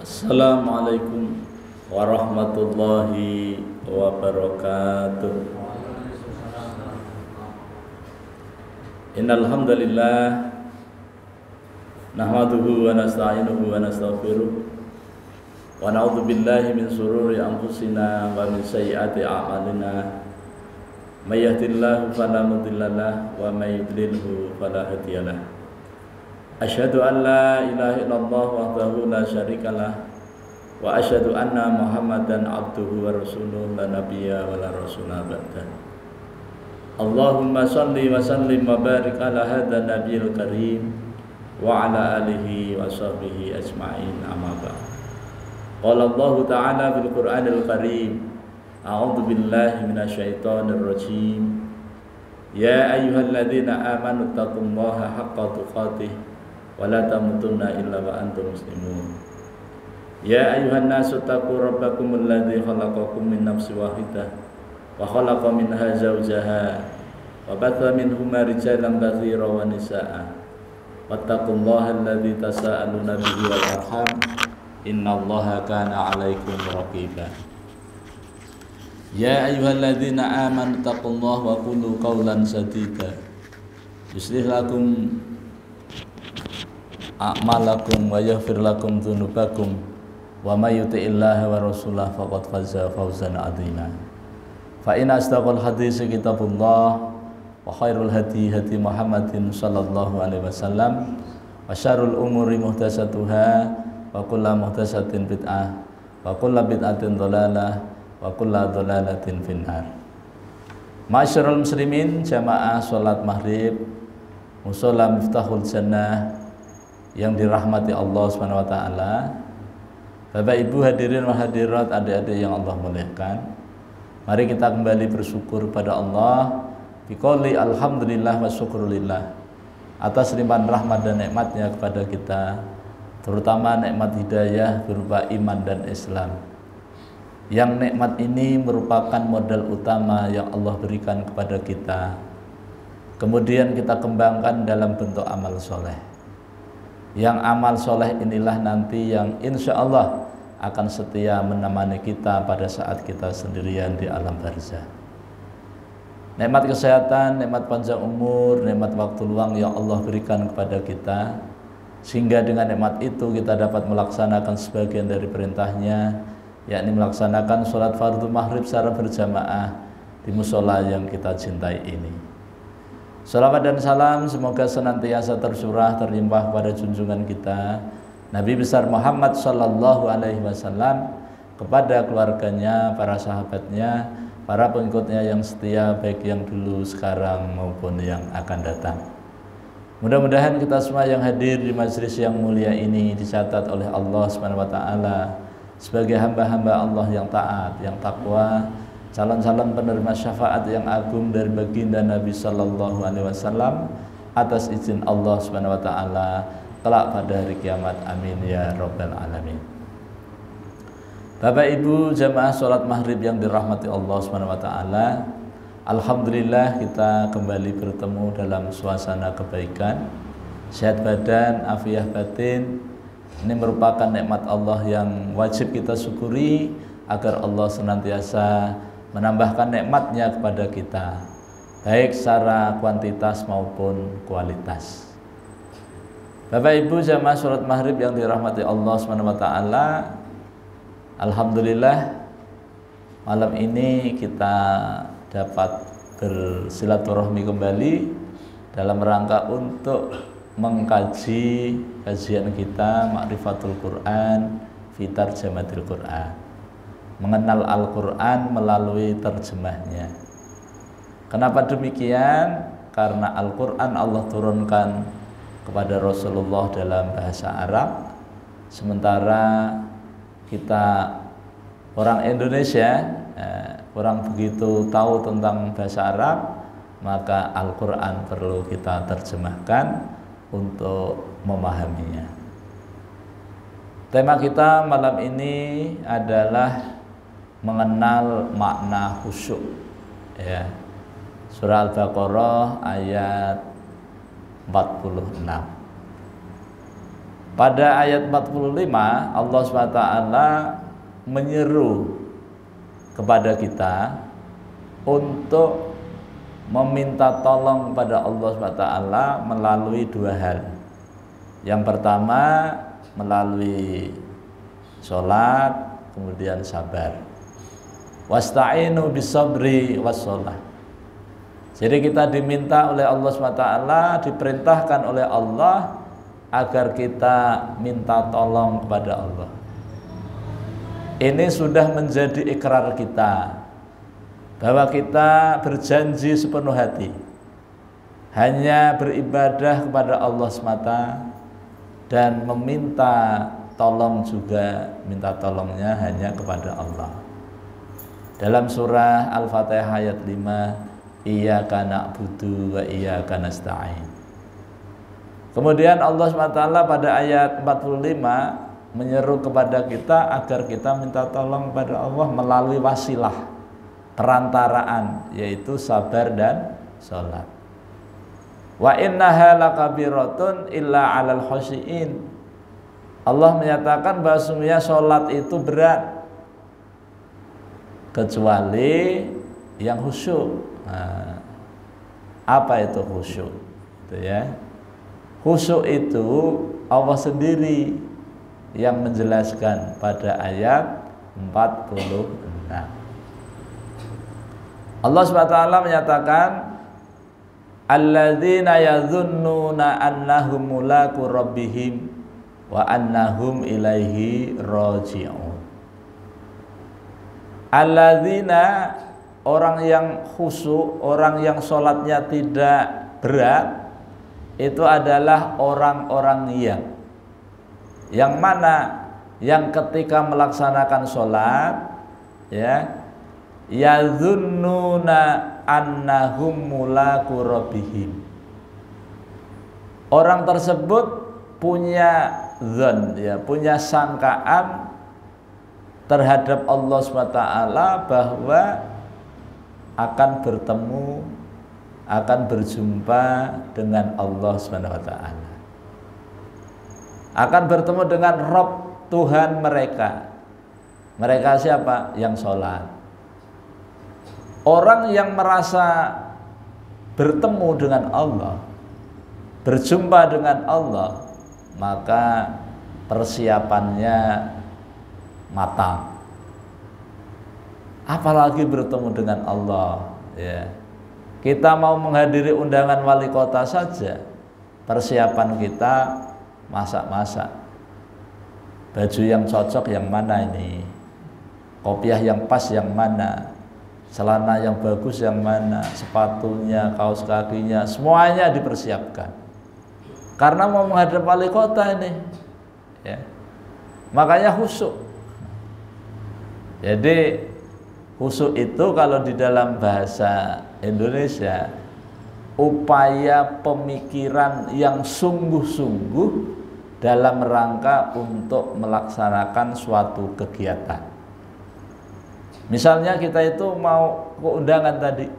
Assalamualaikum warahmatullahi wabarakatuh. Innal hamdalillah nahmaduhu wa nasta'inuhu wa nastaghfiruh wa na'udzu billahi min shururi anfusina wa min sayyiati a'malina. May yahdihillahu fala mudhillalah wa may yudlilhu fala hadiyalah. Asyhadu an la ilaha illallah wahdahu la syarikalah wa asyhadu anna Muhammadan abduhu wa rasuluh la nabiyya wa la rasula ba'dah. Allahumma shalli wa sallim wa barik ala hadzal nabiyil karim wa ala alihi wa sahbihi ajma'in, amma ba'd. Qala Allah ta'ala fil Qur'anil karim, a'udzu billahi minasyaitonir rajim. Ya ayyuhalladzina amanu taqullaha haqqa tuqatih wa la tamutunna illa wa antum muslimun. Ya ayyuhan nasu taqu rabbakumul ladzi khalaqakum min nafsin wahidah wa khalaqa minha zawjaha wa batha minhuma rijalan katsiran wa nisaa'a wattaqullaha alladzi tasaaluna bihi wal arham innallaha kana 'alaikum raqiba. Ya ayyuhalladzina amanu taqullaha wa qulu qawlan sadida yuslih lakum a'malakum wa yaghfir lakum dzunubakum wa may yuti'illaha wa rasulahu faqad faza fawzan 'azima. Fa inna asdaqal hadits kitabullah wa khairul hadi hadi Muhammadin sallallahu alaihi wasallam wa syarrul umuri muhdatsatuha wa kullu muhdatsatin bid'ah wa kullu bid'atin dhalalah wa kullu dhalalatin finnar. Ma'asyiral muslimin, jamaah salat maghrib musalla Miftahul Jannah yang dirahmati Allah Subhanahu wa taala. Bapak Ibu hadirin wa hadirat, adik-adik yang Allah muliakan, mari kita kembali bersyukur pada Allah biqouli alhamdulillah wa syukrulillah atas limpahan rahmat dan nikmatnya kepada kita, terutama nikmat hidayah berupa iman dan Islam. Yang nikmat ini merupakan modal utama yang Allah berikan kepada kita, kemudian kita kembangkan dalam bentuk amal soleh. Yang amal soleh inilah nanti yang insya Allah akan setia menemani kita pada saat kita sendirian di alam barzah. Nikmat kesehatan, nikmat panjang umur, nikmat waktu luang yang Allah berikan kepada kita, sehingga dengan nikmat itu kita dapat melaksanakan sebagian dari perintahnya, yakni melaksanakan sholat fardu maghrib secara berjamaah di musola yang kita cintai ini. Salawat dan salam semoga senantiasa tercurah terlimpah pada junjungan kita Nabi besar Muhammad sallallahu alaihi wasallam, kepada keluarganya, para sahabatnya, para pengikutnya yang setia, baik yang dulu, sekarang maupun yang akan datang. Mudah-mudahan kita semua yang hadir di majelis yang mulia ini dicatat oleh Allah Subhanahu wa taala sebagai hamba-hamba Allah yang taat, yang takwa, calon-calon penerima syafaat yang agung dari baginda Nabi sallallahu alaihi wasallam atas izin Allah Subhanahu wa taala kelak pada hari kiamat. Amin ya rabbal alamin. Bapak Ibu jamaah salat maghrib yang dirahmati Allah Subhanahu wa taala, alhamdulillah kita kembali bertemu dalam suasana kebaikan, sehat badan, afiah batin. Ini merupakan nikmat Allah yang wajib kita syukuri agar Allah senantiasa menambahkan nikmatnya kepada kita, baik secara kuantitas maupun kualitas. Bapak Ibu jamaah salat maghrib yang dirahmati Allah Subhanahu wa taala, alhamdulillah malam ini kita dapat bersilaturahmi kembali dalam rangka untuk mengkaji kajian kita Ma'rifatul Quran fi Tarjamatil Quran, mengenal Al-Quran melalui terjemahnya. Kenapa demikian? Karena Al-Quran Allah turunkan kepada Rasulullah dalam bahasa Arab, sementara kita orang Indonesia kurang begitu tahu tentang bahasa Arab, maka Al-Quran perlu kita terjemahkan untuk memahaminya. Tema kita malam ini adalah mengenal makna khusyuk, ya. Surah Al-Baqarah ayat 46. Pada ayat 45 Allah SWT menyeru kepada kita untuk meminta tolong kepada Allah SWT melalui dua hal. Yang pertama melalui sholat, kemudian sabar. Wasta'inu bisabri wassalah. Jadi kita diminta oleh Allah SWT, diperintahkan oleh Allah agar kita minta tolong kepada Allah. Ini sudah menjadi ikrar kita bahwa kita berjanji sepenuh hati hanya beribadah kepada Allah semata dan meminta tolong juga, minta tolongnya hanya kepada Allah. Dalam surah Al-Fatihah ayat 5, iyyaka na'budu wa iyyaka nasta'in. Kemudian Allah SWT pada ayat 45 menyeru kepada kita agar kita minta tolong kepada Allah melalui wasilah, perantaraan, yaitu sabar dan sholat. Wa innaha lakabiratun illa 'alal khashiin. Allah menyatakan bahwa sesungguhnya sholat itu berat kecuali yang khusyuk. Nah, apa itu khusyuk? Itu ya. Khusyuk itu Allah sendiri yang menjelaskan pada ayat 46. Allah SWT menyatakan alladzina yadhunnuna annahum mulaqu rabbihim wa annahum ilaihi raji'un. Alladzina, orang yang khusyuk, orang yang sholatnya tidak berat, itu adalah orang-orang yang mana yang ketika melaksanakan sholat ya yadhunnuna annahum mulaqu rabbihim. Orang tersebut punya dzan, ya, punya sangkaan terhadap Allah SWT bahwa akan bertemu, akan berjumpa dengan Allah SWT, akan bertemu dengan Rabb Tuhan mereka. Mereka siapa? Yang sholat. Orang yang merasa bertemu dengan Allah, berjumpa dengan Allah, maka persiapannya matang. Apalagi bertemu dengan Allah, ya. Kita mau menghadiri undangan wali kota saja, persiapan kita masak-masak. Baju yang cocok yang mana ini? Kopiah yang pas yang mana? Celana yang bagus yang mana? Sepatunya, kaos kakinya, semuanya dipersiapkan. Karena mau menghadap wali kota ini, ya. Makanya khusyuk. Jadi khusyuk itu kalau di dalam bahasa Indonesia, upaya pemikiran yang sungguh-sungguh dalam rangka untuk melaksanakan suatu kegiatan. Misalnya kita itu mau ke undangan tadi,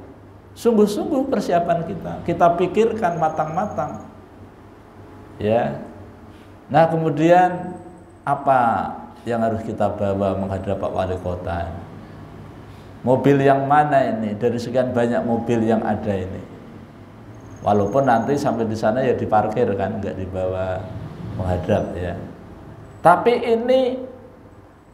sungguh-sungguh persiapan kita pikirkan matang-matang, ya. Nah, kemudian apa yang harus kita bawa menghadap Pak Wali Kota? Mobil yang mana ini dari sekian banyak mobil yang ada ini? Walaupun nanti sampai di sana ya diparkir kan, nggak dibawa menghadap, ya. Tapi ini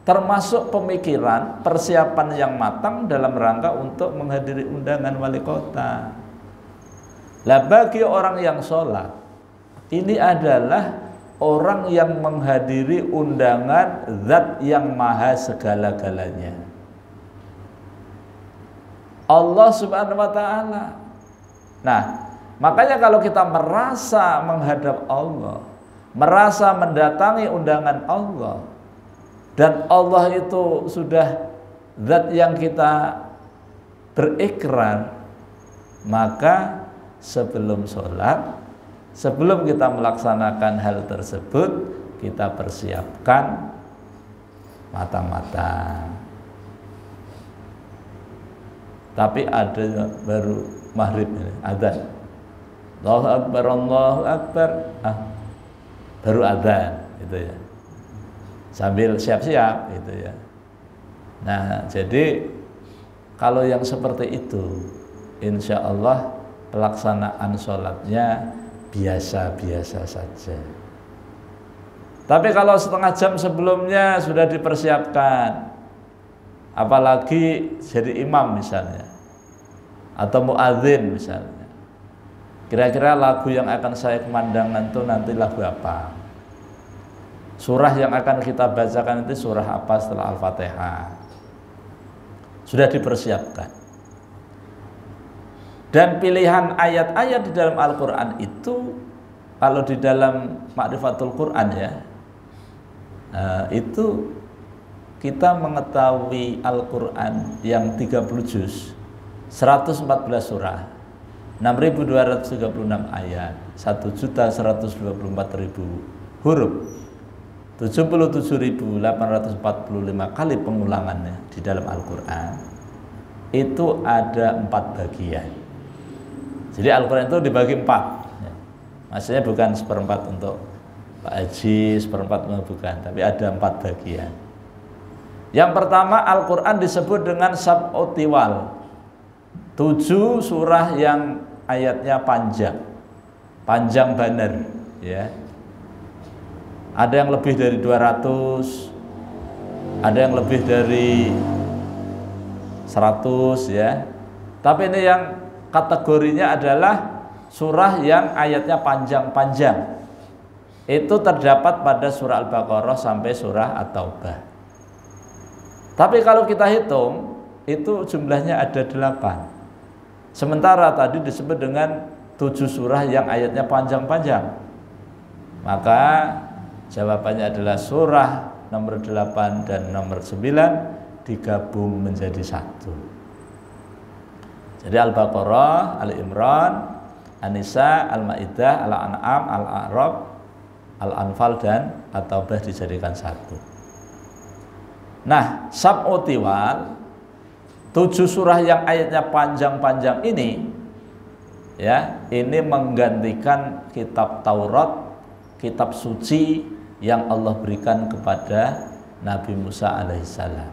termasuk pemikiran, persiapan yang matang dalam rangka untuk menghadiri undangan wali kota. Lah bagi orang yang sholat, ini adalah orang yang menghadiri undangan Zat yang maha segala-galanya, Allah Subhanahu wa ta'ala. Nah, makanya kalau kita merasa menghadap Allah, merasa mendatangi undangan Allah, dan Allah itu sudah Zat yang kita berikrar, maka sebelum sholat, sebelum kita melaksanakan hal tersebut, kita persiapkan matang-matang. Tapi ada baru maghrib ini, adzan. Allahu Akbar, Allahu Akbar. Baru adzan. gitu ya. Sambil siap-siap gitu ya. Nah, jadi kalau yang seperti itu, insya Allah pelaksanaan sholatnya biasa-biasa saja. Tapi kalau setengah jam sebelumnya sudah dipersiapkan, apalagi jadi imam misalnya, atau muadzin misalnya, kira-kira lagu yang akan saya kumandangkan itu nanti lagu apa? Surah yang akan kita bacakan itu surah apa setelah Al-Fatihah? Sudah dipersiapkan. Dan pilihan ayat-ayat di dalam Al-Quran itu, kalau di dalam Ma'rifatul Quran ya, itu kita mengetahui Al-Quran yang 30 juz, 114 surah, 6.236 ayat, 1.124.000 huruf, 77.845 kali pengulangannya di dalam Al-Quran. Itu ada 4 bagian. Jadi Al-Quran itu dibagi 4 ya. Maksudnya bukan seperempat untuk Pak Haji, seperempat bukan, tapi ada 4 bagian. Yang pertama, Al-Quran disebut dengan sab'u tiwal, 7 surah yang ayatnya panjang banar ya. Ada yang lebih dari 200, ada yang lebih dari 100 ya. Tapi ini yang kategorinya adalah surah yang ayatnya panjang-panjang. Itu terdapat pada surah Al-Baqarah sampai surah At-Taubah. Tapi kalau kita hitung, itu jumlahnya ada 8. Sementara tadi disebut dengan 7 surah yang ayatnya panjang-panjang. Maka jawabannya adalah surah nomor 8 dan nomor 9 digabung menjadi 1. Jadi Al-Baqarah, Al-Imran, An-Nisa, Al-Maidah, Al-An'am, Al-A'raf, Al-Anfal dan At-Taubah dijadikan 1. Nah, sab'u tiwal, 7 surah yang ayatnya panjang-panjang ini ya, ini menggantikan kitab Taurat, kitab suci yang Allah berikan kepada Nabi Musa alaihissalam.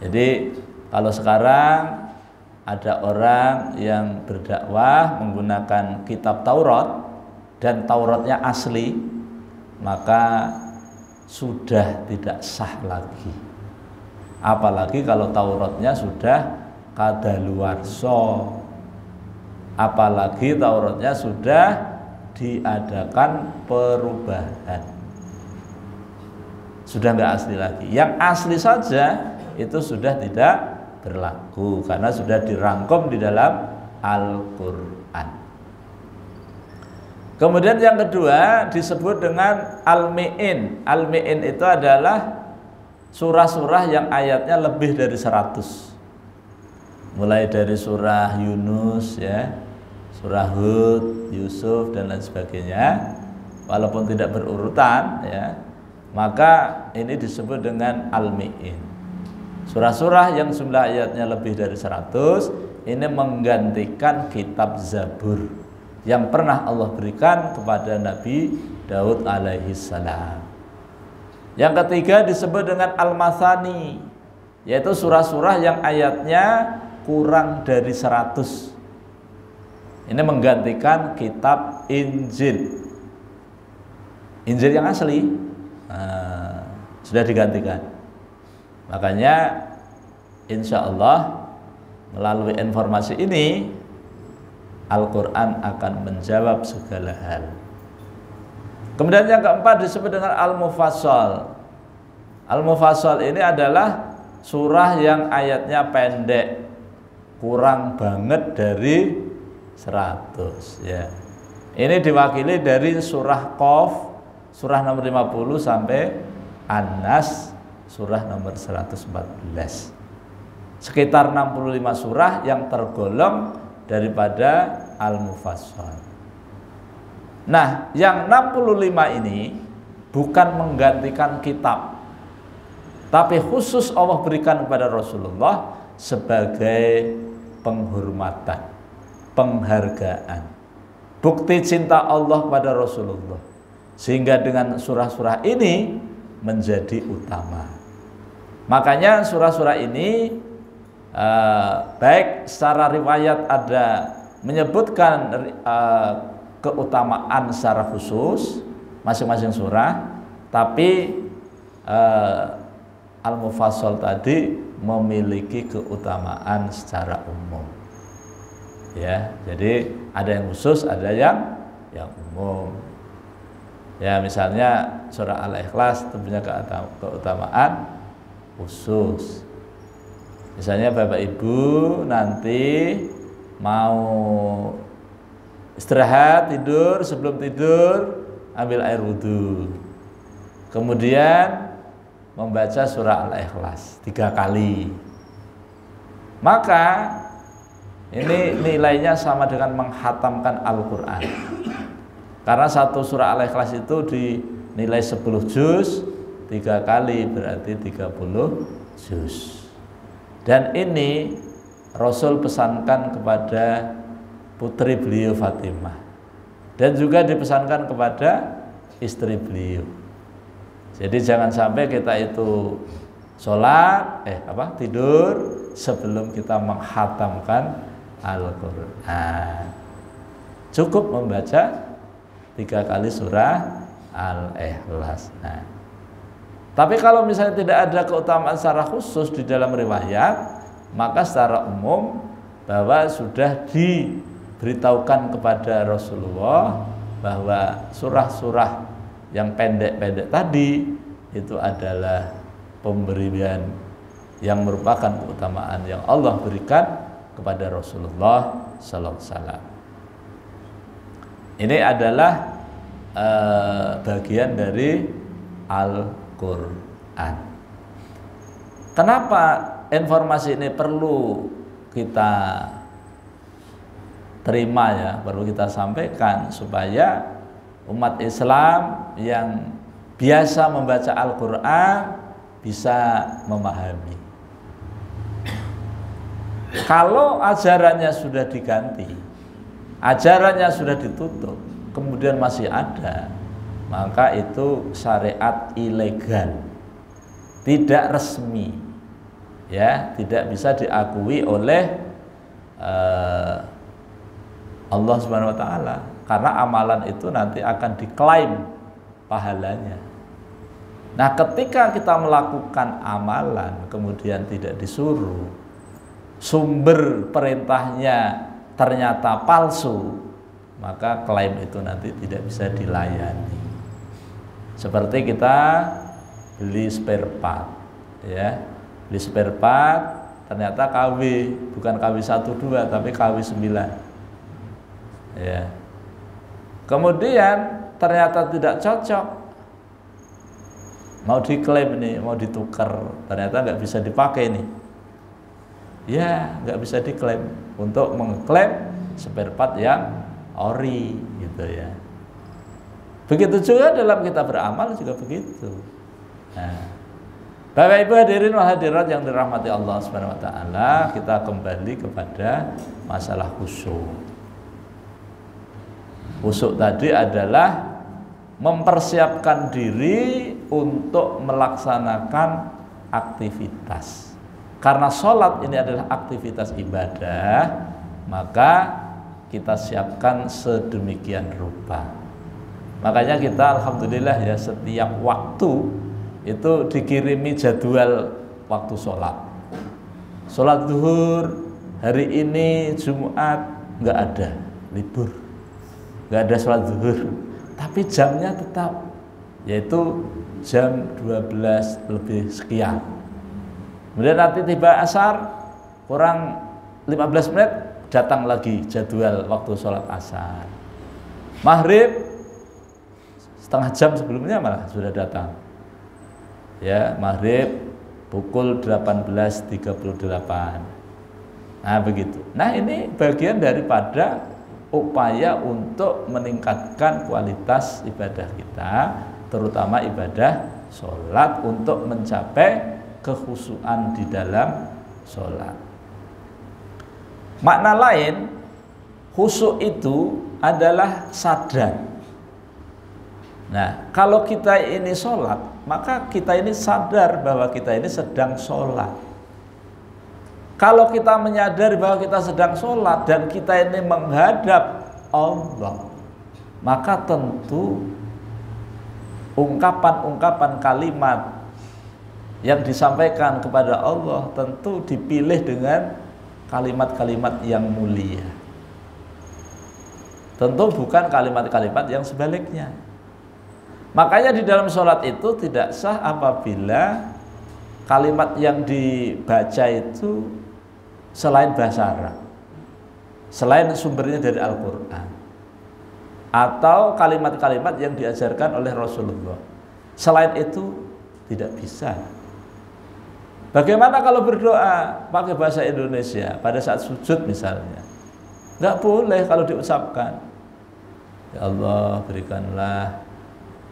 Jadi kalau sekarang ada orang yang berdakwah menggunakan kitab Taurat dan Tauratnya asli, maka sudah tidak sah lagi. Apalagi kalau Tauratnya sudah kadaluwarsa, apalagi Tauratnya sudah diadakan perubahan, sudah nggak asli lagi. Yang asli saja itu sudah tidak berlaku karena sudah dirangkum di dalam Al-Quran. Kemudian yang kedua disebut dengan Al-Mi'in. Al-Mi'in itu adalah surah-surah yang ayatnya lebih dari 100. Mulai dari surah Yunus ya, surah Hud, Yusuf dan lain sebagainya. Walaupun tidak berurutan ya, maka ini disebut dengan Al-Mi'in. Surah-surah yang jumlah ayatnya lebih dari 100 ini menggantikan kitab Zabur yang pernah Allah berikan kepada Nabi Daud alaihissalam. Yang ketiga disebut dengan Al-Masani, yaitu surah-surah yang ayatnya kurang dari 100. Ini menggantikan kitab Injil. Injil yang asli sudah digantikan. Makanya insya Allah melalui informasi ini Al-Quran akan menjawab segala hal. Kemudian yang keempat disebut dengan Al-Mufassal. Al-Mufassal ini adalah surah yang ayatnya pendek, kurang banget dari 100 ya. Ini diwakili dari surah Qaf, surah nomor 50 sampai An-Nas, surah nomor 114. Sekitar 65 surah yang tergolong daripada Al-Mufassal. Nah, yang 65 ini bukan menggantikan kitab, tapi khusus Allah berikan kepada Rasulullah sebagai penghormatan, penghargaan, bukti cinta Allah kepada Rasulullah. Sehingga dengan surah-surah ini menjadi utama. Makanya surah-surah ini baik secara riwayat ada menyebutkan keutamaan secara khusus masing-masing surah, tapi Al-Mufassal tadi memiliki keutamaan secara umum. Ya, jadi ada yang khusus, ada yang umum. Ya, misalnya surah Al-Ikhlas tentunya keutamaan khusus. Misalnya Bapak Ibu nanti mau istirahat, tidur, sebelum tidur ambil air wudhu, kemudian membaca surah Al-Ikhlas 3 kali, maka ini nilainya sama dengan menghatamkan Al-Quran. Karena satu surah Al-Ikhlas itu dinilai 10 juz, 3 kali berarti 30 juz. Dan ini Rasul pesankan kepada putri beliau Fatimah, dan juga dipesankan kepada istri beliau. Jadi jangan sampai kita itu sholat, tidur sebelum kita menghatamkan Al-Quran. Cukup membaca 3 kali surah Al-Ikhlas. Nah, tapi kalau misalnya tidak ada keutamaan secara khusus di dalam riwayat, maka secara umum bahwa sudah diberitahukan kepada Rasulullah bahwa surah-surah yang pendek-pendek tadi itu adalah pemberian yang merupakan keutamaan yang Allah berikan kepada Rasulullah sallallahu alaihi wasallam. Ini adalah bagian dari Al-Quran. Kenapa informasi ini perlu kita terima, ya, perlu kita sampaikan supaya umat Islam yang biasa membaca Al-Quran bisa memahami. Kalau ajarannya sudah diganti, ajarannya sudah ditutup, kemudian masih ada, maka itu syariat ilegal, tidak resmi, ya, tidak bisa diakui oleh Allah Subhanahu wa taala, karena amalan itu nanti akan diklaim pahalanya. Nah, ketika kita melakukan amalan kemudian tidak disuruh, sumber perintahnya ternyata palsu, maka klaim itu nanti tidak bisa dilayani. Seperti kita beli spare part, ya, beli spare part ternyata KW, bukan KW 12 tapi KW 9. Ya. Kemudian ternyata tidak cocok, mau diklaim nih, mau ditukar, ternyata nggak bisa dipakai nih. Ya, nggak bisa diklaim untuk mengklaim spare part yang ori, gitu ya. Begitu juga dalam kita beramal juga begitu. Nah, Bapak Ibu hadirin wal hadirat yang dirahmati Allah Subhanahu wa taala, kita kembali kepada masalah khusyuk. Khusyuk tadi adalah mempersiapkan diri untuk melaksanakan aktivitas. Karena sholat ini adalah aktivitas ibadah, maka kita siapkan sedemikian rupa. Makanya kita alhamdulillah ya, setiap waktu itu dikirimi jadwal waktu sholat. Sholat zuhur hari ini Jumat nggak ada, libur, nggak ada sholat zuhur, tapi jamnya tetap, yaitu jam 12 lebih sekian. Kemudian nanti tiba asar kurang 15 menit datang lagi jadwal waktu sholat asar. Maghrib setengah jam sebelumnya malah sudah datang, ya, maghrib pukul 18.38. Nah begitu. Nah ini bagian daripada upaya untuk meningkatkan kualitas ibadah kita, terutama ibadah sholat, untuk mencapai kekhusyuan di dalam sholat. Makna lain, khusyuk itu adalah sadar. Nah, kalau kita ini sholat, maka kita ini sadar bahwa kita ini sedang sholat. Kalau kita menyadari bahwa kita sedang sholat dan kita ini menghadap Allah, maka tentu ungkapan-ungkapan kalimat yang disampaikan kepada Allah tentu dipilih dengan kalimat-kalimat yang mulia. Tentu bukan kalimat-kalimat yang sebaliknya. Makanya di dalam sholat itu tidak sah apabila kalimat yang dibaca itu selain bahasa Arab, selain sumbernya dari Al-Quran, atau kalimat-kalimat yang diajarkan oleh Rasulullah. Selain itu tidak bisa. Bagaimana kalau berdoa pakai bahasa Indonesia pada saat sujud misalnya? Nggak boleh kalau diucapkan. Ya Allah, berikanlah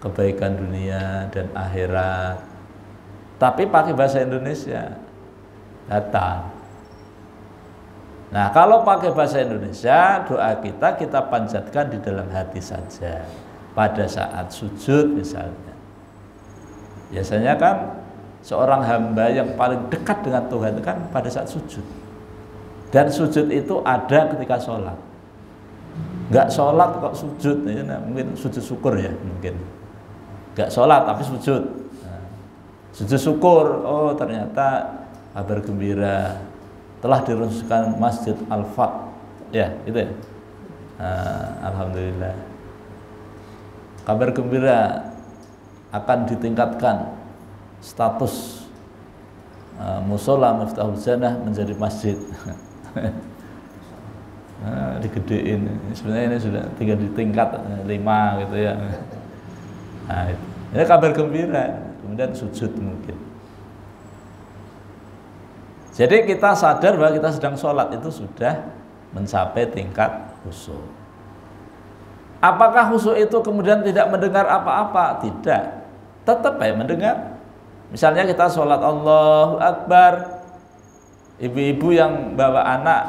kebaikan dunia dan akhirat. Tapi pakai bahasa Indonesia batal. Nah, kalau pakai bahasa Indonesia, doa kita panjatkan di dalam hati saja pada saat sujud misalnya. Biasanya kan seorang hamba yang paling dekat dengan Tuhan itu kan pada saat sujud. Dan sujud itu ada ketika sholat. Nggak sholat kok sujud, mungkin sujud syukur ya mungkin. Nggak sholat tapi sujud. Nah, sujud syukur, oh ternyata kabar gembira telah diresmikan Masjid Al-Faq, ya itu ya. Alhamdulillah. Kabar gembira akan ditingkatkan status musola Miftahul Jannah menjadi masjid. Digedein. Sebenarnya ini sudah tinggal di tingkat 5 gitu ya. Nah, ini kabar gembira. Kemudian sujud mungkin. Jadi kita sadar bahwa kita sedang sholat itu sudah mencapai tingkat khusyuk. Apakah khusyuk itu kemudian tidak mendengar apa-apa? Tidak. Tetap ya mendengar. Misalnya kita sholat Allahu Akbar, ibu-ibu yang bawa anak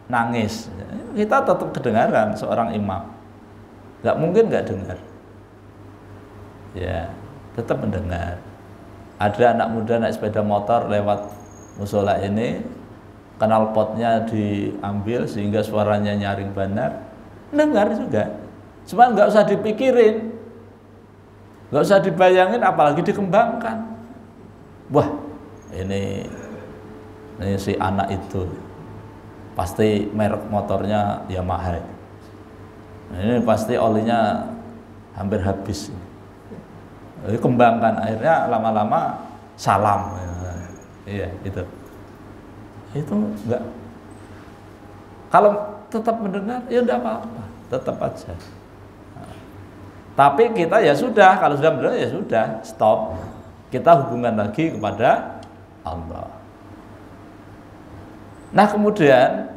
nangis, kita tetap kedengaran seorang imam. Gak mungkin gak dengar. Ya, tetap mendengar. Ada anak muda naik sepeda motor lewat musola ini, knalpotnya diambil sehingga suaranya nyaring benar, dengar juga. Cuma nggak usah dipikirin, nggak usah dibayangin, apalagi dikembangkan. Wah, ini si anak itu pasti merek motornya Yamaha. Ini pasti olinya hampir habis. Dikembangkan, akhirnya lama-lama salam. Iya, itu enggak. Kalau tetap mendengar, ya enggak apa-apa, tetap aja. Nah, tapi kita ya sudah, kalau sudah mendengar ya sudah, stop. Kita hubungan lagi kepada Allah. Nah, kemudian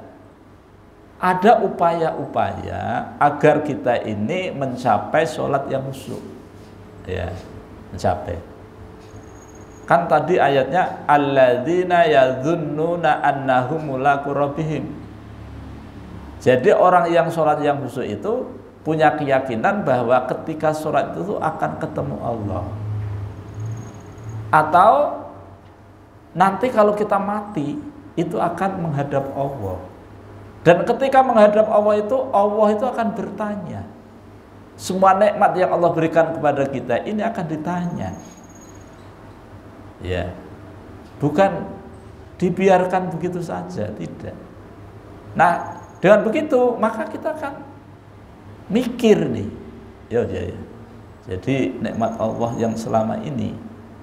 ada upaya-upaya agar kita ini mencapai sholat yang khusyuk. Ya, mencapai. Kan tadi ayatnya alladzina yadzunnuna annahum mulaqu rabbihim. Jadi orang yang sholat yang khusyuk itu punya keyakinan bahwa ketika sholat itu akan ketemu Allah. Atau nanti kalau kita mati itu akan menghadap Allah. Dan ketika menghadap Allah itu akan bertanya. Semua nikmat yang Allah berikan kepada kita ini akan ditanya. Ya, bukan dibiarkan begitu saja, tidak. Nah, dengan begitu maka kita akan mikir nih, ya. Jadi nikmat Allah yang selama ini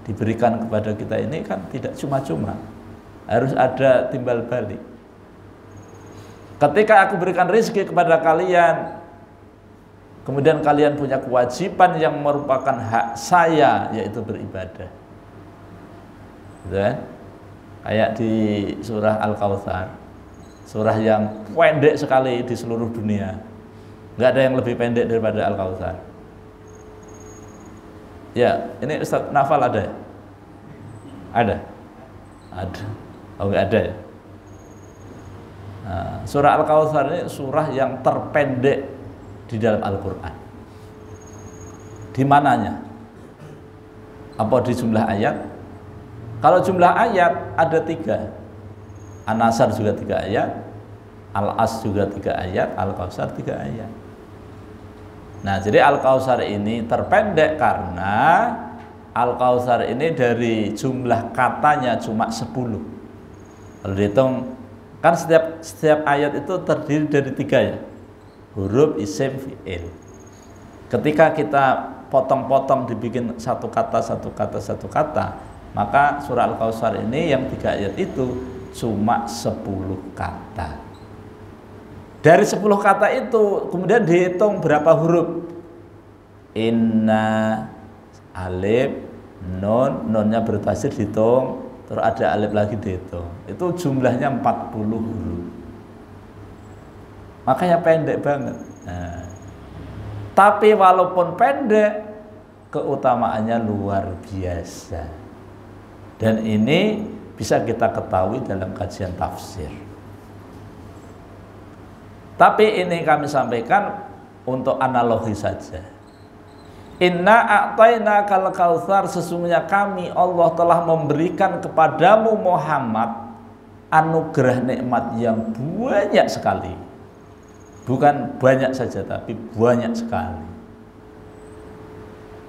diberikan kepada kita ini kan tidak cuma-cuma, harus ada timbal balik. Ketika aku berikan rezeki kepada kalian, kemudian kalian punya kewajiban yang merupakan hak saya, yaitu beribadah. Gitu kan? Kayak di surah Al-Kautsar, surah yang pendek sekali di seluruh dunia. Nggak ada yang lebih pendek daripada Al-Kautsar. Ya, ini Ustaz Nafal ada? Ada? Ada. Oh, nggak ada ya? Nah, surah Al-Kautsar ini surah yang terpendek di dalam Al-Quran. Di mananya? Apa di jumlah ayat? Kalau jumlah ayat ada 3. An-Nasr juga 3 ayat, Al-As juga 3 ayat, Al-Kautsar 3 ayat. Nah, jadi Al-Kautsar ini terpendek karena Al-Kautsar ini dari jumlah katanya cuma 10. Kalau dihitung kan setiap ayat itu terdiri dari 3 ya, huruf, isim, fi'il. Ketika kita potong-potong dibikin satu kata, maka surah Al-Kautsar ini yang 3 ayat itu cuma 10 kata. Dari 10 kata itu kemudian dihitung berapa huruf. Inna, alif, nun, nunnya bertasydid dihitung, terus ada alif lagi dihitung. Itu jumlahnya 40 huruf. Makanya pendek banget. Nah, tapi walaupun pendek, keutamaannya luar biasa. Dan ini bisa kita ketahui dalam kajian tafsir. Tapi ini kami sampaikan untuk analogi saja. Inna a'tainakal kautsar, sesungguhnya kami Allah telah memberikan kepadamu Muhammad anugerah nikmat yang banyak sekali. Bukan banyak saja tapi banyak sekali.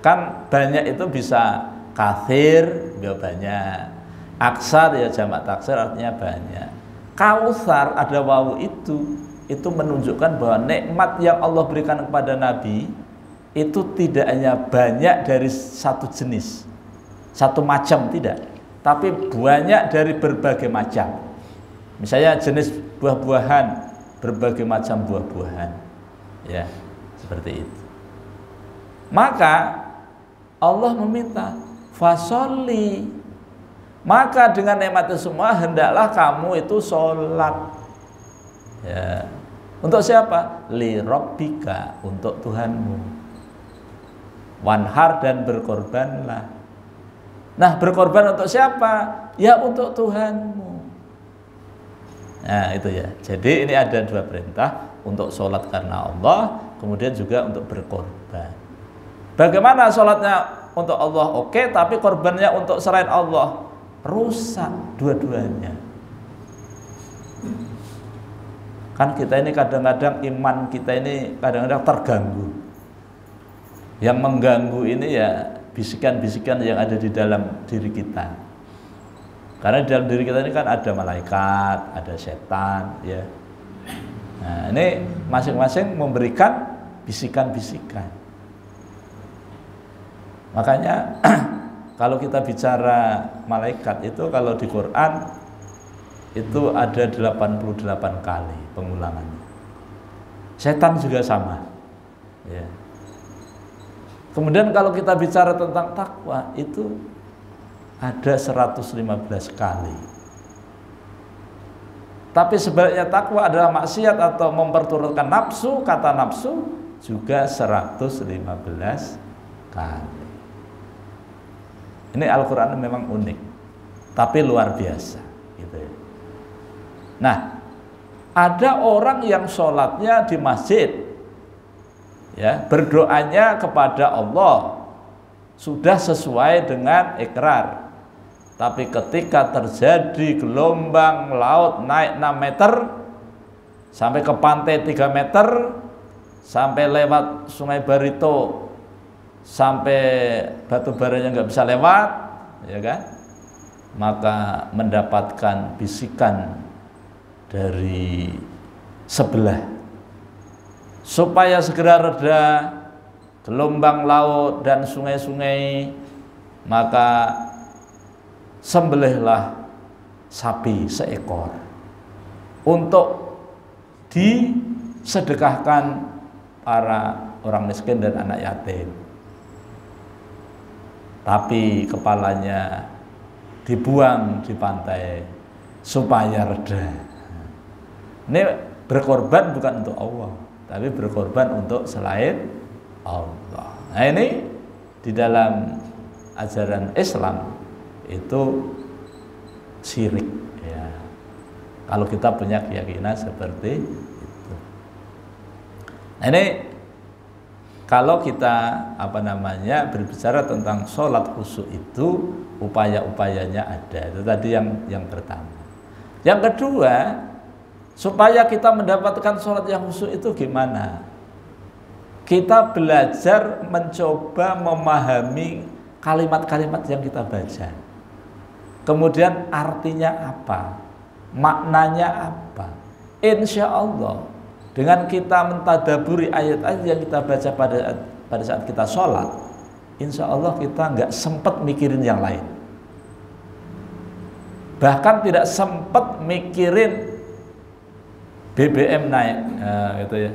Kan banyak itu bisa katsir, ya banyak. Aksar ya jamak taksir artinya banyak. Kautsar ada wawu itu menunjukkan bahwa nikmat yang Allah berikan kepada Nabi itu tidak hanya banyak dari satu jenis, satu macam, tidak, tapi banyak dari berbagai macam. Misalnya jenis buah-buahan, berbagai macam buah-buahan, ya, seperti itu. Maka Allah meminta fasolli, maka dengan nikmat itu semua hendaklah kamu itu sholat, ya. Untuk siapa? Li rabbika, untuk Tuhanmu. Wanhar, dan berkorbanlah. Nah, berkorban untuk siapa? Ya untuk Tuhanmu. Nah, itu ya. Jadi ini ada 2 perintah, untuk sholat karena Allah, kemudian juga untuk berkorban. Bagaimana sholatnya untuk Allah? Oke, tapi korbannya untuk selain Allah, rusak dua-duanya. Kan kita ini kadang-kadang iman kita ini kadang-kadang terganggu. Yang mengganggu ini ya bisikan-bisikan yang ada di dalam diri kita. Karena di dalam diri kita ini kan ada malaikat, ada setan, ya. Nah, ini masing-masing memberikan bisikan-bisikan. Makanya kalau kita bicara malaikat itu, kalau di Quran itu ada 88 kali pengulangannya. Setan juga sama, ya. Kemudian kalau kita bicara tentang takwa itu ada 115 kali. Tapi sebaliknya takwa adalah maksiat atau memperturutkan nafsu, kata nafsu juga 115 kali. Ini Al-Quran memang unik, tapi luar biasa, gitu ya. Nah, ada orang yang sholatnya di masjid, ya, berdoanya kepada Allah sudah sesuai dengan ikrar. Tapi ketika terjadi gelombang laut naik 6 meter sampai ke pantai 3 meter, sampai lewat Sungai Barito, sampai batu baranya nggak bisa lewat, ya kan? Maka mendapatkan bisikan dari sebelah supaya segera reda gelombang laut dan sungai-sungai, maka sembelihlah sapi seekor untuk disedekahkan para orang miskin dan anak yatim. Tapi kepalanya dibuang di pantai supaya reda. Ini berkorban bukan untuk Allah, tapi berkorban untuk selain Allah. Nah, ini di dalam ajaran Islam itu syirik, ya. Kalau kita punya keyakinan seperti itu. Nah, ini kalau kita berbicara tentang sholat khusyuk itu upaya-upayanya ada. Itu tadi yang pertama. Yang kedua, supaya kita mendapatkan sholat yang khusyuk itu gimana? Kita belajar mencoba memahami kalimat-kalimat yang kita baca. Kemudian artinya apa? Maknanya apa? Insya Allah dengan kita mentadaburi ayat-ayat yang kita baca pada saat kita sholat, insya Allah kita nggak sempat mikirin yang lain. Bahkan tidak sempat mikirin BBM naik, nah, gitu ya.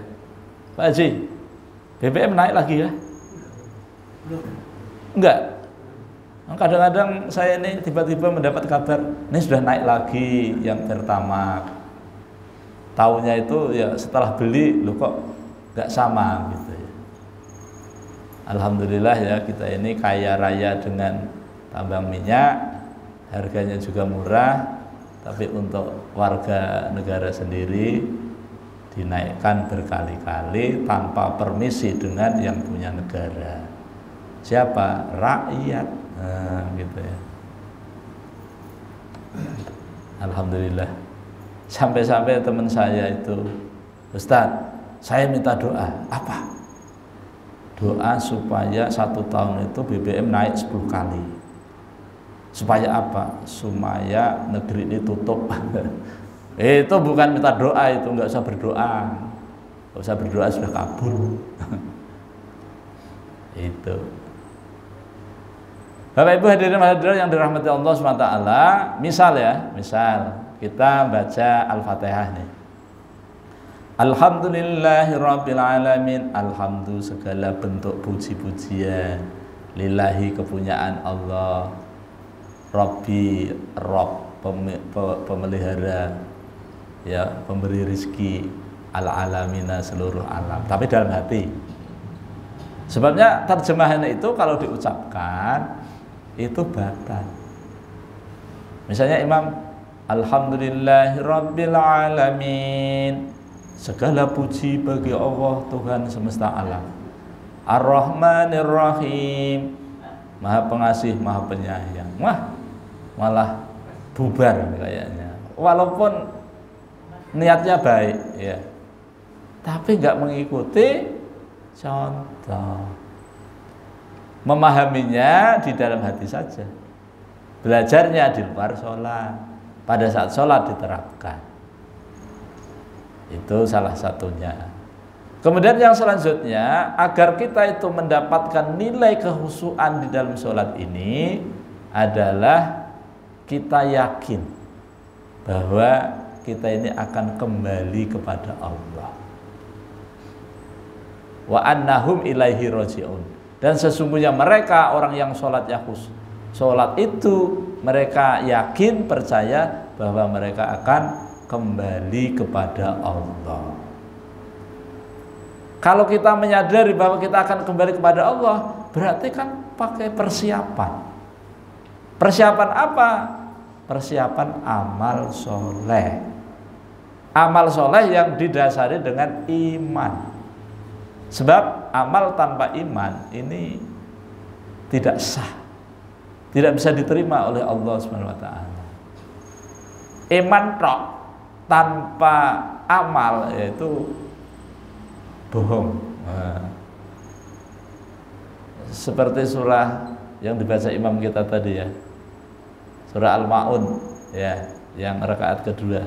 Pak Haji, BBM naik lagi ya? Enggak. Kadang-kadang saya ini tiba-tiba mendapat kabar, ini sudah naik lagi yang pertama. Taunya itu ya setelah beli, loh kok nggak sama gitu ya. Alhamdulillah ya, kita ini kaya raya dengan tambang minyak, harganya juga murah, tapi untuk warga negara sendiri dinaikkan berkali-kali tanpa permisi dengan yang punya negara. Siapa? Rakyat. Nah, gitu ya. Alhamdulillah. Sampai-sampai teman saya itu, Ustadz, saya minta doa. Apa? Doa supaya 1 tahun itu BBM naik 10 kali. Supaya apa? Supaya negeri ini tutup. Itu bukan minta doa, itu nggak usah berdoa. Nggak usah berdoa, sudah kabul. Itu. Bapak Ibu hadirin hadirat yang dirahmati Allah SWT, misal kita baca Al-Fatihah nih. Alhamdulillahirabbil alamin, alhamdulillah segala bentuk puji-pujian lillahi kepunyaan Allah, Rabbi Rabb pemelihara ya, pemberi rizki, al-alamina seluruh alam, tapi dalam hati. Sebabnya terjemahan itu kalau diucapkan itu batal. Misalnya Imam Alhamdulillahirabbil alamin, segala puji bagi Allah Tuhan semesta alam. Ar-Rahmanir Rahim, Maha Pengasih, Maha Penyayang. Malah bubar kayaknya. Walaupun niatnya baik ya, tapi nggak mengikuti contoh. Memahaminya di dalam hati saja. Belajarnya di luar sholat. Pada saat sholat diterapkan. Itu salah satunya. Kemudian yang selanjutnya, agar kita itu mendapatkan nilai kekhusyuan di dalam sholat ini adalah kita yakin bahwa kita ini akan kembali kepada Allah. Wa annahum ilaihi raji'un. Dan sesungguhnya mereka orang yang sholatnya khusyuk, sholat itu mereka yakin, percaya bahwa mereka akan kembali kepada Allah. Kalau kita menyadari bahwa kita akan kembali kepada Allah, berarti kan pakai persiapan. Persiapan apa? Persiapan amal soleh. Amal soleh yang didasari dengan iman. Sebab amal tanpa iman ini tidak sah, tidak bisa diterima oleh Allah SWT. Iman tok tanpa amal yaitu bohong. Seperti surah yang dibaca imam kita tadi ya, surah Al-Ma'un ya, yang rakaat kedua.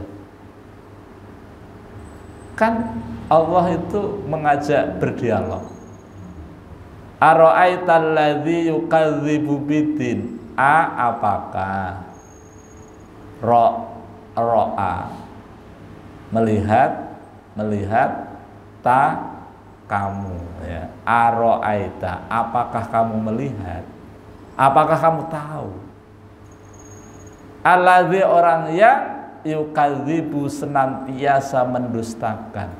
Kan Allah itu mengajak berdialog. Ara'aital ladzi yukadzibu biddin, apakah ra'a melihat kamu ya, ara'aita, apakah kamu melihat, apakah kamu tahu, alladzi orang yang yukadzibu senantiasa mendustakan,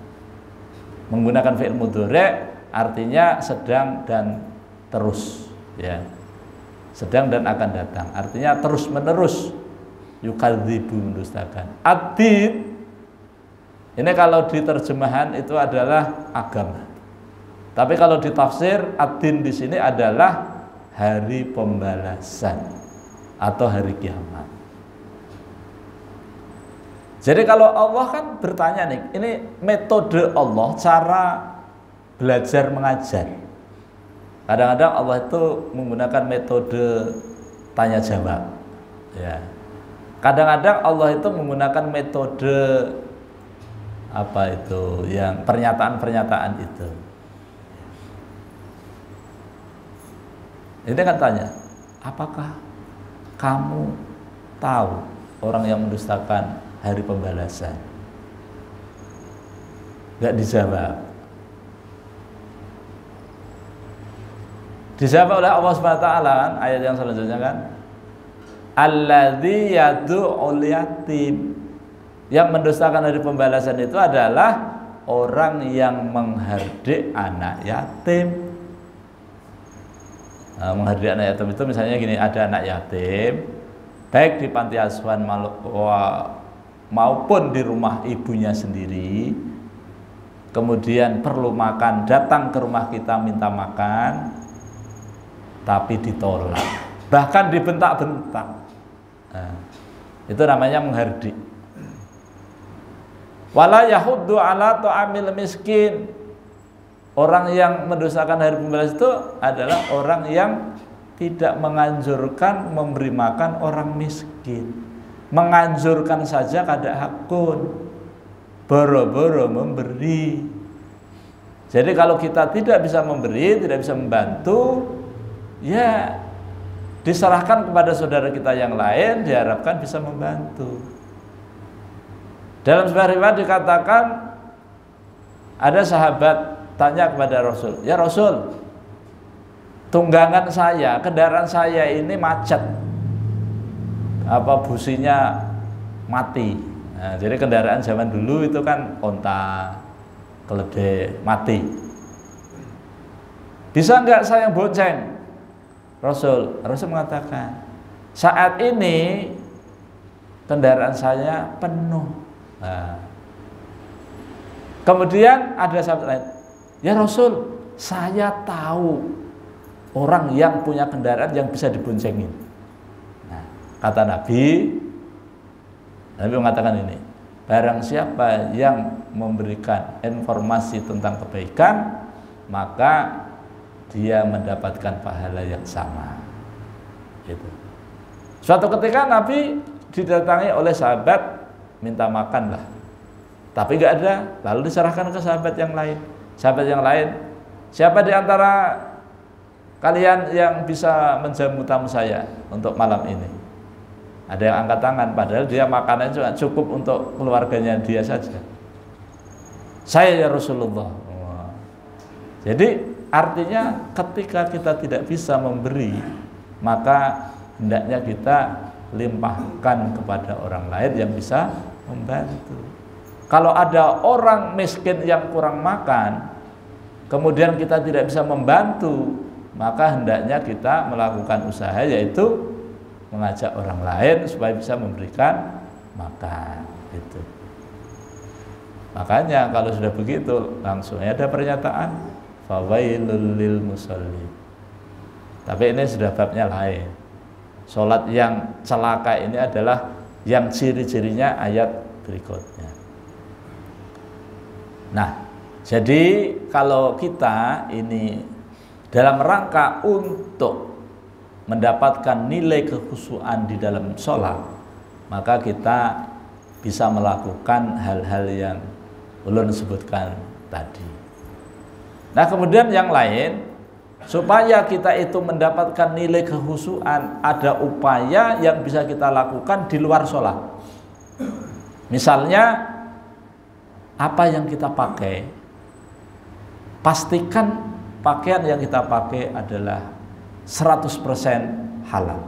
menggunakan fi'il mudhari' artinya sedang dan terus ya, sedang dan akan datang, artinya terus menerus. Yukadzibu mendustakan. Ad-din ini kalau diterjemahan itu adalah agama. Tapi kalau ditafsir ad-din di sini adalah hari pembalasan atau hari kiamat. Jadi kalau Allah kan bertanya nih, ini metode Allah cara belajar mengajar. Kadang-kadang Allah itu menggunakan metode tanya jawab. Ya. Kadang-kadang Allah itu menggunakan metode apa itu, yang pernyataan-pernyataan itu. Ini kan tanya, apakah kamu tahu orang yang mendustakan hari pembalasan? Gak dijawab. Dijawab oleh Allah SWT kan, ayat yang selanjutnya kan, alladzi yad'ul yatim. Yang mendustakan hari pembalasan itu adalah orang yang menghardik anak yatim. Nah, menghardik anak yatim itu misalnya gini, ada anak yatim baik di panti asuhan maupun di rumah ibunya sendiri, kemudian perlu makan, datang ke rumah kita minta makan, tapi ditolak, bahkan dibentak-bentak. Nah, itu namanya menghardik. Wala yahuddu ala ta'amil miskin. Orang yang mendustakan hari pembalasan itu adalah orang yang tidak menganjurkan memberi makan orang miskin. Menganjurkan saja kada hakun, boro-boro memberi. Jadi kalau kita tidak bisa memberi, tidak bisa membantu, ya diserahkan kepada saudara kita yang lain, diharapkan bisa membantu. Dalam sebuah riwayat dikatakan ada sahabat tanya kepada Rasul, ya Rasul, tunggangan saya, kendaraan saya ini macet, apa businya mati. Nah, jadi kendaraan zaman dulu itu kan onta, keledai mati. Bisa nggak saya bonceng? Rasul mengatakan, saat ini kendaraan saya penuh. Nah, kemudian ada sahabat lain, ya Rasul, saya tahu orang yang punya kendaraan yang bisa diboncengin. Nah, kata Nabi mengatakan ini, barang siapa yang memberikan informasi tentang kebaikan, maka dia mendapatkan pahala yang sama. Gitu. Suatu ketika Nabi didatangi oleh sahabat minta makan lah, tapi nggak ada, lalu diserahkan ke sahabat yang lain. Sahabat yang lain, siapa di antara kalian yang bisa menjamu tamu saya untuk malam ini? Ada yang angkat tangan, padahal dia makanannya cuma cukup untuk keluarganya dia saja. Saya ya Rasulullah. Jadi artinya ketika kita tidak bisa memberi, maka hendaknya kita limpahkan kepada orang lain yang bisa membantu. Kalau ada orang miskin yang kurang makan, kemudian kita tidak bisa membantu, maka hendaknya kita melakukan usaha, yaitu mengajak orang lain supaya bisa memberikan makan. Gitu. Makanya kalau sudah begitu, langsung ada pernyataan fawailul lil musallin. Tapi ini sudah babnya lain. Sholat yang celaka ini adalah yang ciri-cirinya ayat berikutnya. Nah, jadi kalau kita ini dalam rangka untuk mendapatkan nilai kekhusyuan di dalam sholat, maka kita bisa melakukan hal-hal yang ulun sebutkan tadi. Nah, kemudian yang lain, supaya kita itu mendapatkan nilai kekhusyuan, ada upaya yang bisa kita lakukan di luar sholat. Misalnya, apa yang kita pakai, pastikan pakaian yang kita pakai adalah 100% halal.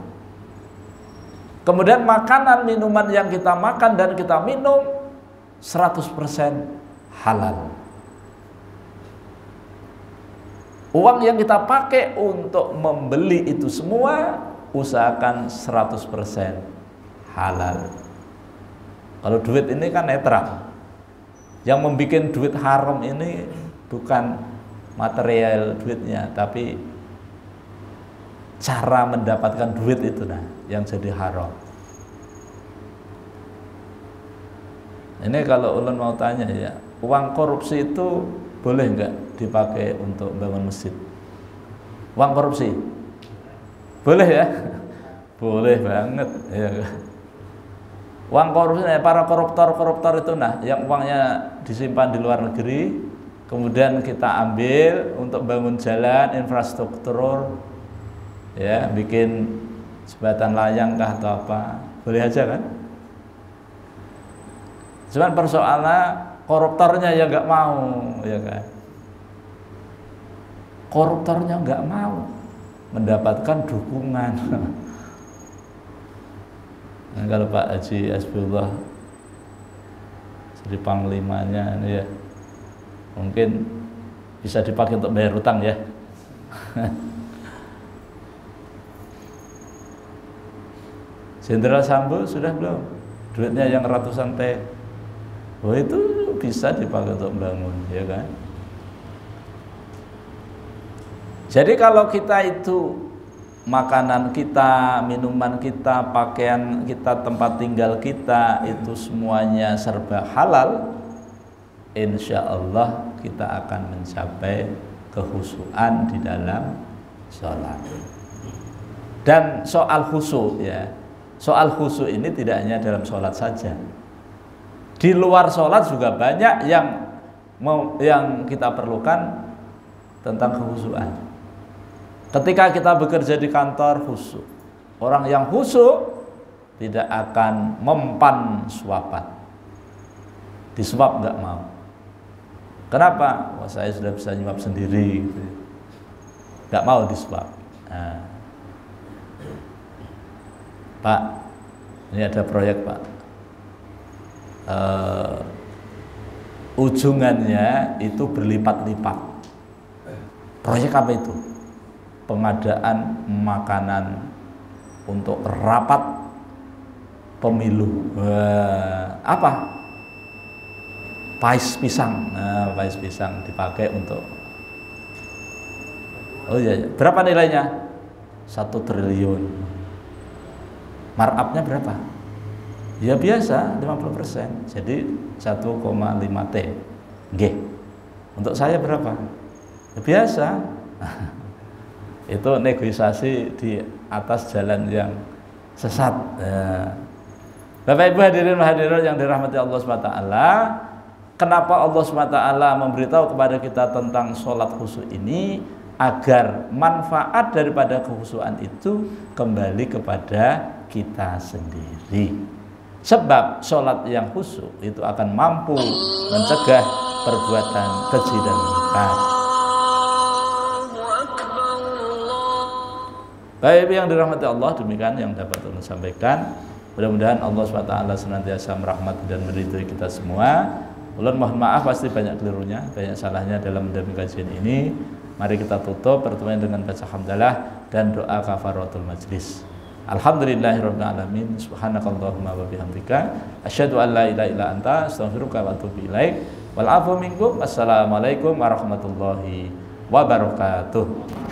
Kemudian makanan, minuman yang kita makan dan kita minum 100% halal. Uang yang kita pakai untuk membeli itu semua usahakan 100% halal. Kalau duit ini kan netral. Yang membuat duit haram ini bukan material duitnya, tapi cara mendapatkan duit itu nah yang jadi haram. Ini kalau ulun mau tanya ya, uang korupsi itu boleh nggak dipakai untuk bangun masjid? Uang korupsi boleh ya? Boleh banget ya. Uang korupsi, para koruptor itu nah yang uangnya disimpan di luar negeri, kemudian kita ambil untuk bangun jalan, infrastruktur, ya, bikin jembatan layang kah atau apa, boleh aja kan? Cuman persoalannya koruptornya ya nggak mau, ya kan? Koruptornya nggak mau mendapatkan dukungan. Nah, kalau Pak Haji Hasbullah jadi panglimanya ini ya, mungkin bisa dipakai untuk bayar utang ya. Jenderal Sambo sudah belum? Duitnya yang ratusan T. Oh itu bisa dipakai untuk membangun, ya kan? Jadi kalau kita itu makanan kita, minuman kita, pakaian kita, tempat tinggal kita itu semuanya serba halal, insya Allah kita akan mencapai kekhusyuan di dalam sholat. Dan soal khusyuk ya, soal khusyuk ini tidak hanya dalam sholat saja. Di luar sholat juga banyak yang kita perlukan tentang kekhusyuan. Ketika kita bekerja di kantor khusyuk, orang yang khusyuk tidak akan mempan suapan, disuap nggak mau. Kenapa? Wah, saya sudah bisa nyuap sendiri, nggak mau disuap. Nah, Pak, ini ada proyek Pak, ujungannya itu berlipat-lipat. Proyek apa itu? Pengadaan makanan untuk rapat pemilu. Apa? Pais pisang. Nah, pais pisang dipakai untuk. Oh iya, berapa nilainya? 1 triliun. Markup-nya berapa? Ya biasa 50%. Jadi 1,5 T. G. Untuk saya berapa? Ya biasa. Itu negosiasi di atas jalan yang sesat. Ya. Bapak Ibu hadirin hadirat yang dirahmati Allah SWT, kenapa Allah SWT memberitahu kepada kita tentang sholat khusyuk ini? Agar manfaat daripada kekhusyuan itu kembali kepada kita sendiri. Sebab sholat yang khusyuk itu akan mampu mencegah perbuatan keji dan mungkar. Baik yang dirahmati Allah, demikian yang dapat saya sampaikan. Mudah-mudahan Allah SWT senantiasa merahmati dan meridhoi kita semua. Ulun mohon maaf pasti banyak kelirunya, banyak salahnya dalam mendampingi kajian ini. Mari kita tutup pertemuan dengan baca hamdalah dan doa kafaratul majlis. Alhamdulillahirabbil alamin. Subhanakallahumma wa bihamdika asyhadu an la ilaha illa anta astaghfiruka wa atubu ilaik. Wal afu minkum. Assalamualaikum warahmatullahi wabarakatuh.